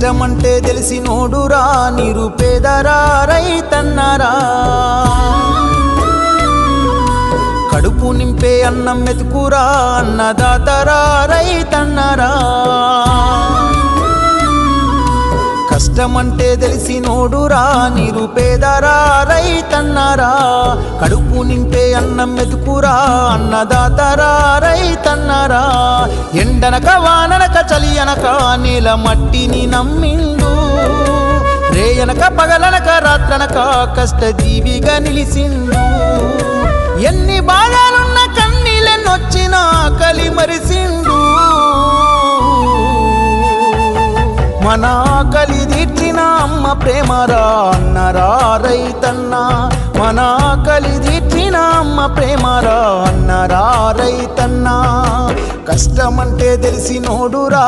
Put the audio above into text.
కష్టమంటే తెలిసినోడురా నిరుపేదరా రైతన్నరా కడుపు నింపే అన్నం మెతుకురా అన్నదాతరా రైతన్నరా కష్టమంటే తెలిసినోడురా నిరుపేదరా రైతన్నరా కడుపు నింపే అన్నం మెతుకురా అన్నదాతరా రైతన్నరా ఎండనక వాననక చలి అనక నేల మట్టిని నమ్మిండు రేయనక పగలనక రాత్రనక కష్టజీవిగా నిలిసిండు ఎన్ని బాధలున్న కన్నీళ్ళనొచ్చినా ఆకలి మరిసిండు మన ఆకలి తీర్చిన అమ్మ ప్రేమరా అన్నరా రైతన్న మన ఆకలి తీర్చిన అమ్మ ప్రేమరా అన్నరా రైతన్న కష్టమంటే తెలిసినోడురా